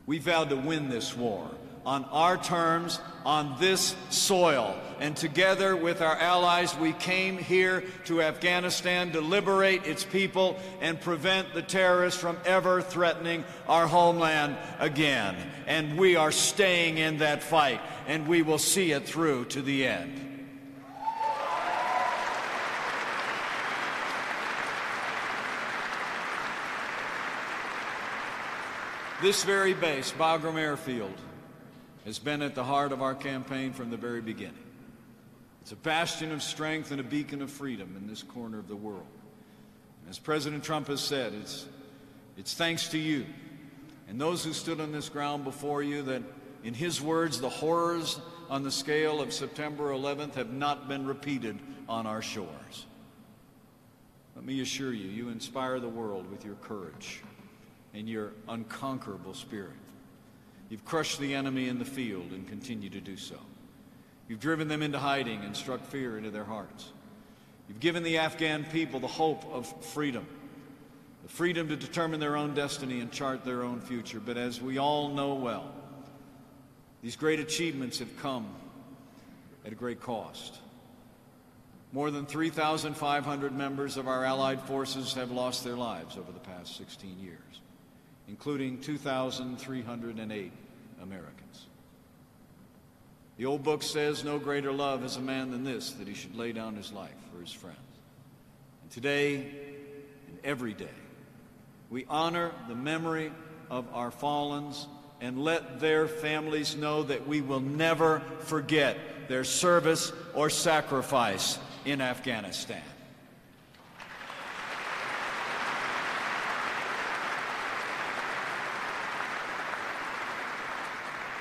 We vowed to win this war on our terms, on this soil. And together with our allies, we came here to Afghanistan to liberate its people and prevent the terrorists from ever threatening our homeland again. And we are staying in that fight, and we will see it through to the end. This very base, Bagram Airfield, has been at the heart of our campaign from the very beginning. It's a bastion of strength and a beacon of freedom in this corner of the world. As President Trump has said, it's thanks to you and those who stood on this ground before you that, in his words, the horrors on the scale of September 11th have not been repeated on our shores. Let me assure you, you inspire the world with your courage and your unconquerable spirit. You've crushed the enemy in the field and continue to do so. You've driven them into hiding and struck fear into their hearts. You've given the Afghan people the hope of freedom, the freedom to determine their own destiny and chart their own future. But as we all know well, these great achievements have come at a great cost. More than 3,500 members of our allied forces have lost their lives over the past 16 years, including 2,308 Americans. The old book says, no greater love is a man than this, that he should lay down his life for his friends. And today, and every day, we honor the memory of our fallens and let their families know that we will never forget their service or sacrifice in Afghanistan.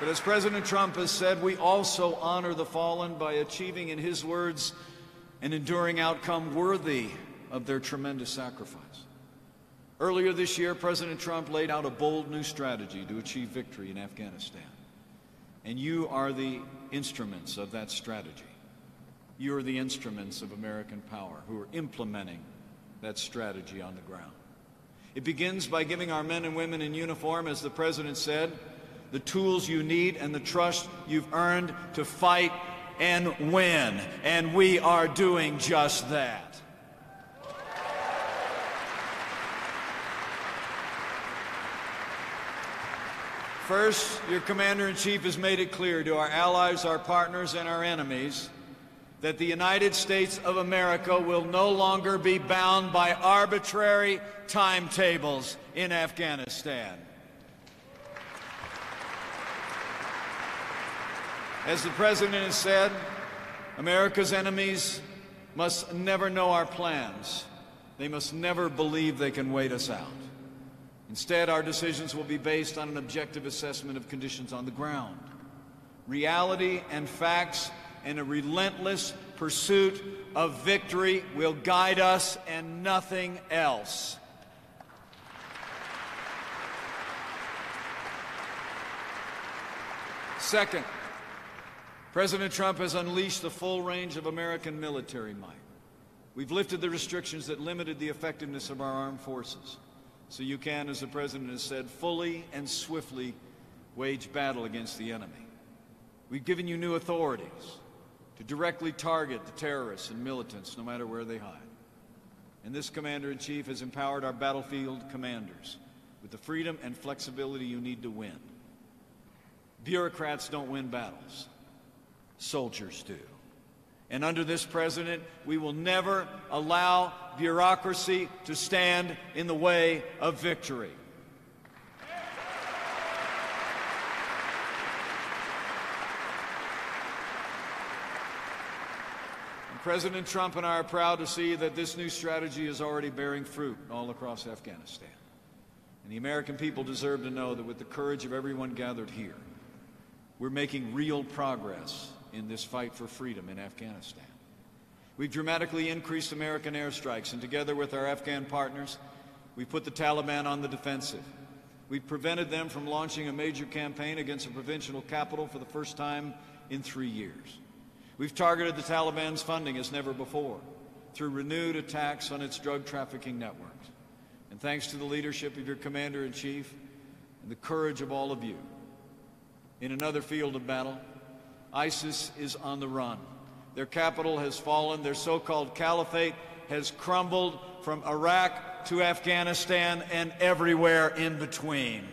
But as President Trump has said, we also honor the fallen by achieving, in his words, an enduring outcome worthy of their tremendous sacrifice. Earlier this year, President Trump laid out a bold new strategy to achieve victory in Afghanistan. And you are the instruments of that strategy. You are the instruments of American power who are implementing that strategy on the ground. It begins by giving our men and women in uniform, as the President said, the tools you need and the trust you've earned to fight and win. And we are doing just that. First, your Commander-in-Chief has made it clear to our allies, our partners, and our enemies that the United States of America will no longer be bound by arbitrary timetables in Afghanistan. As the President has said, America's enemies must never know our plans. They must never believe they can wait us out. Instead, our decisions will be based on an objective assessment of conditions on the ground, reality and facts, and a relentless pursuit of victory will guide us and nothing else. Second, President Trump has unleashed the full range of American military might. We've lifted the restrictions that limited the effectiveness of our armed forces, so you can, as the President has said, fully and swiftly wage battle against the enemy. We've given you new authorities to directly target the terrorists and militants, no matter where they hide. And this Commander-in-Chief has empowered our battlefield commanders with the freedom and flexibility you need to win. Bureaucrats don't win battles. Soldiers do. And under this President, we will never allow bureaucracy to stand in the way of victory. And President Trump and I are proud to see that this new strategy is already bearing fruit all across Afghanistan. And the American people deserve to know that with the courage of everyone gathered here, we're making real progress in this fight for freedom in Afghanistan. We've dramatically increased American airstrikes, and together with our Afghan partners, we've put the Taliban on the defensive. We've prevented them from launching a major campaign against a provincial capital for the first time in 3 years. We've targeted the Taliban's funding as never before through renewed attacks on its drug trafficking networks. And thanks to the leadership of your Commander-in-Chief, and the courage of all of you. In another field of battle, ISIS is on the run. Their capital has fallen. Their so-called caliphate has crumbled from Iraq to Afghanistan and everywhere in between.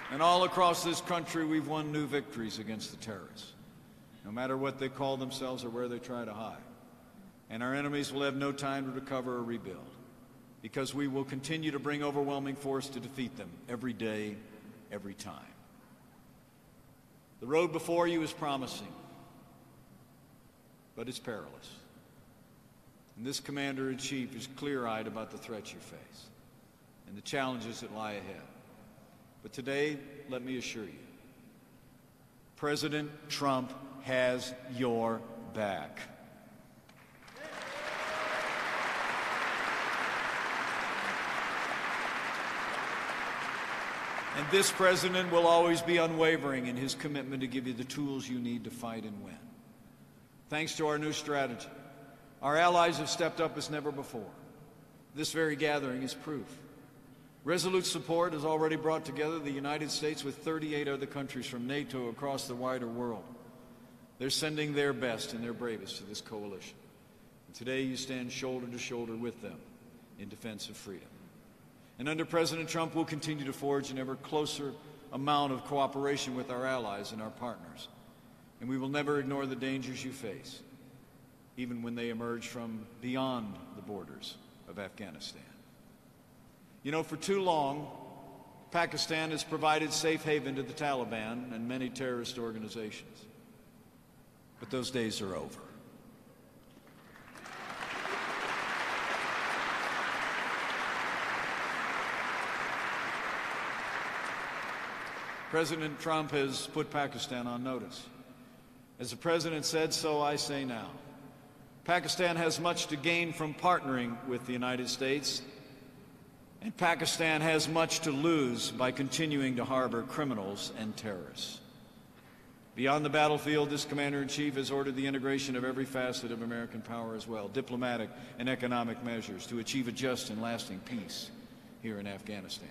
And all across this country, we've won new victories against the terrorists, no matter what they call themselves or where they try to hide. And our enemies will have no time to recover or rebuild, because we will continue to bring overwhelming force to defeat them every day, every time. The road before you is promising, but it's perilous. And this Commander-in-Chief is clear-eyed about the threats you face and the challenges that lie ahead. But today, let me assure you, President Trump has your back. And this president will always be unwavering in his commitment to give you the tools you need to fight and win. Thanks to our new strategy, our allies have stepped up as never before. This very gathering is proof. Resolute support has already brought together the United States with 38 other countries from NATO across the wider world. They're sending their best and their bravest to this coalition. And today you stand shoulder to shoulder with them in defense of freedom. And under President Trump, we'll continue to forge an ever closer amount of cooperation with our allies and our partners. And we will never ignore the dangers you face, even when they emerge from beyond the borders of Afghanistan. You know, for too long, Pakistan has provided safe haven to the Taliban and many terrorist organizations. But those days are over. President Trump has put Pakistan on notice. As the President said, so I say now. Pakistan has much to gain from partnering with the United States, and Pakistan has much to lose by continuing to harbor criminals and terrorists. Beyond the battlefield, this Commander-in-Chief has ordered the integration of every facet of American power as well, diplomatic and economic measures to achieve a just and lasting peace here in Afghanistan.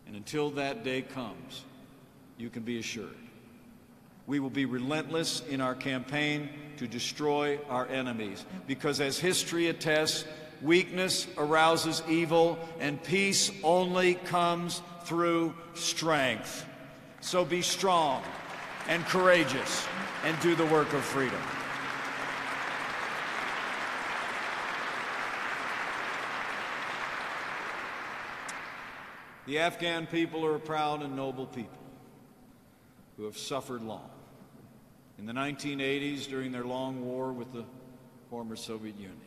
And until that day comes, you can be assured, we will be relentless in our campaign to destroy our enemies, because as history attests, weakness arouses evil, and peace only comes through strength. So be strong and courageous and do the work of freedom. The Afghan people are a proud and noble people who have suffered long. In the 1980s, during their long war with the former Soviet Union.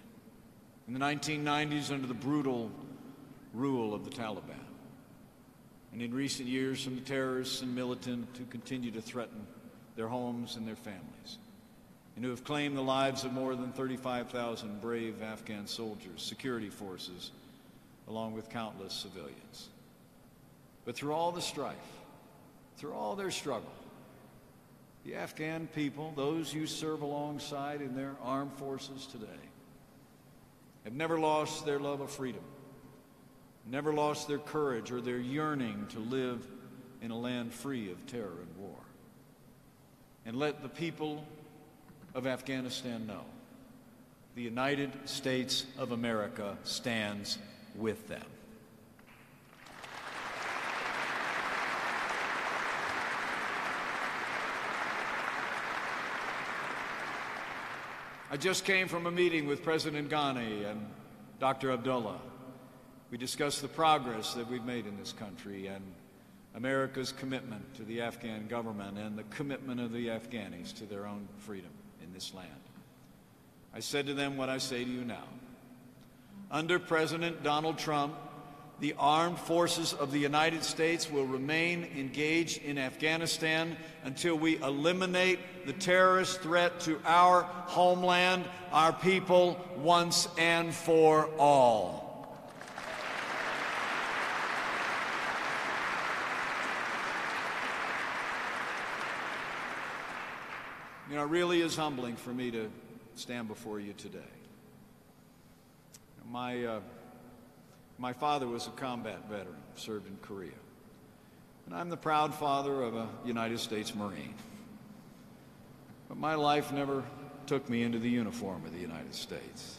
In the 1990s, under the brutal rule of the Taliban. And in recent years, from the terrorists and militant who continue to threaten their homes and their families, and who have claimed the lives of more than 35,000 brave Afghan soldiers, security forces, along with countless civilians. But through all the strife, through all their struggle, the Afghan people, those you serve alongside in their armed forces today, have never lost their love of freedom, never lost their courage or their yearning to live in a land free of terror and war. And let the people of Afghanistan know the United States of America stands with them. I just came from a meeting with President Ghani and Dr. Abdullah. We discussed the progress that we've made in this country and America's commitment to the Afghan government and the commitment of the Afghanis to their own freedom in this land. I said to them what I say to you now. Under President Donald Trump, the armed forces of the United States will remain engaged in Afghanistan until we eliminate the terrorist threat to our homeland, our people, once and for all. You know, it really is humbling for me to stand before you today. My father was a combat veteran, served in Korea. And I'm the proud father of a United States Marine. But my life never took me into the uniform of the United States.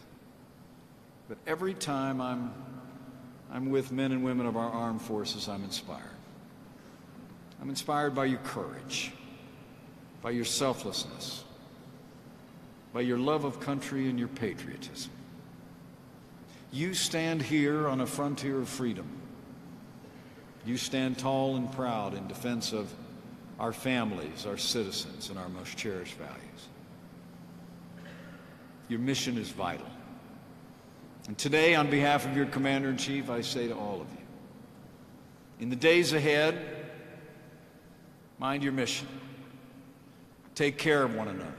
But every time I'm with men and women of our armed forces, I'm inspired. I'm inspired by your courage, by your selflessness, by your love of country and your patriotism. You stand here on a frontier of freedom. You stand tall and proud in defense of our families, our citizens, and our most cherished values. Your mission is vital. And today, on behalf of your Commander-in-Chief, I say to all of you, in the days ahead, mind your mission. Take care of one another.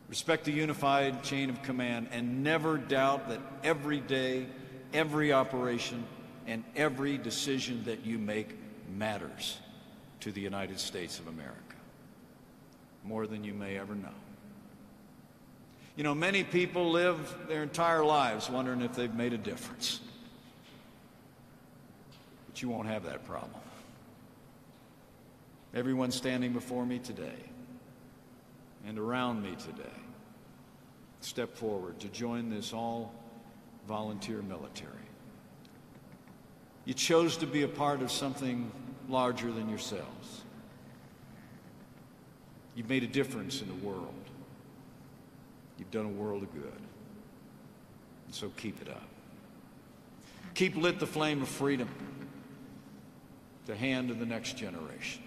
Respect the unified chain of command, and never doubt that every day, every operation, and every decision that you make matters to the United States of America, more than you may ever know. You know, many people live their entire lives wondering if they've made a difference. But you won't have that problem. Everyone standing before me today and around me today step forward to join this all-volunteer military. You chose to be a part of something larger than yourselves. You've made a difference in the world. You've done a world of good. And so keep it up. Keep lit the flame of freedom to hand to the next generation.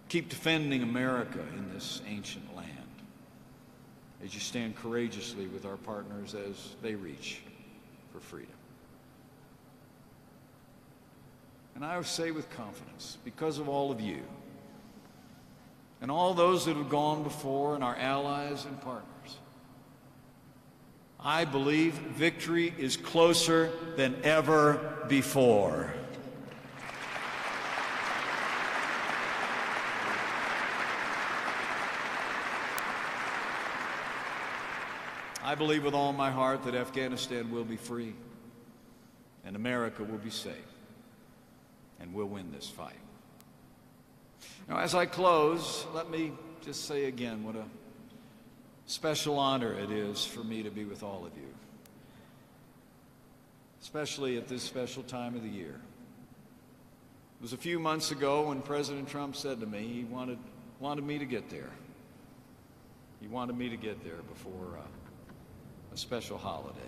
Keep defending America in this ancient land as you stand courageously with our partners as they reach for freedom. And I say with confidence, because of all of you and all those that have gone before and our allies and partners, I believe victory is closer than ever before. I believe with all my heart that Afghanistan will be free and America will be safe, and we'll win this fight. Now, as I close, let me just say again what a special honor it is for me to be with all of you, especially at this special time of the year. It was a few months ago when President Trump said to me he wanted me to get there. He wanted me to get there before a special holiday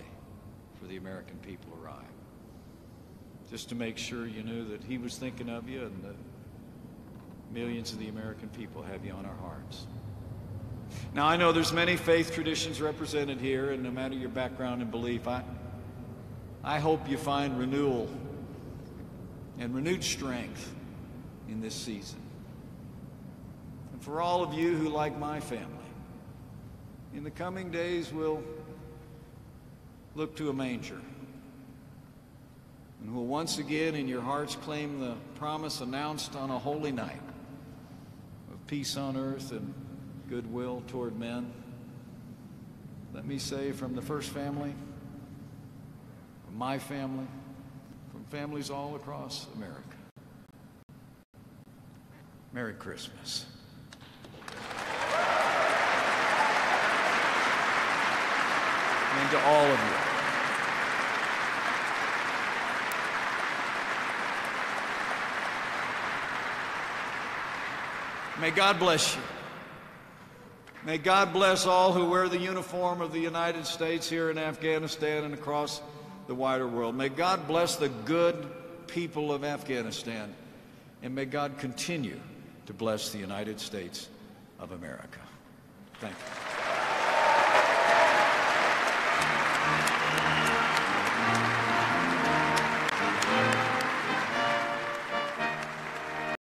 for the American people arrived, just to make sure you knew that he was thinking of you and that millions of the American people have you on our hearts. Now, I know there's many faith traditions represented here, and no matter your background and belief, I hope you find renewal and renewed strength in this season. And for all of you who, like my family, in the coming days will look to a manger, and will once again in your hearts claim the promise announced on a holy night of peace on earth and goodwill toward men. Let me say, from the First Family, from my family, from families all across America, Merry Christmas. And to all of you, may God bless you. May God bless all who wear the uniform of the United States here in Afghanistan and across the wider world. May God bless the good people of Afghanistan, and may God continue to bless the United States of America. Thank you.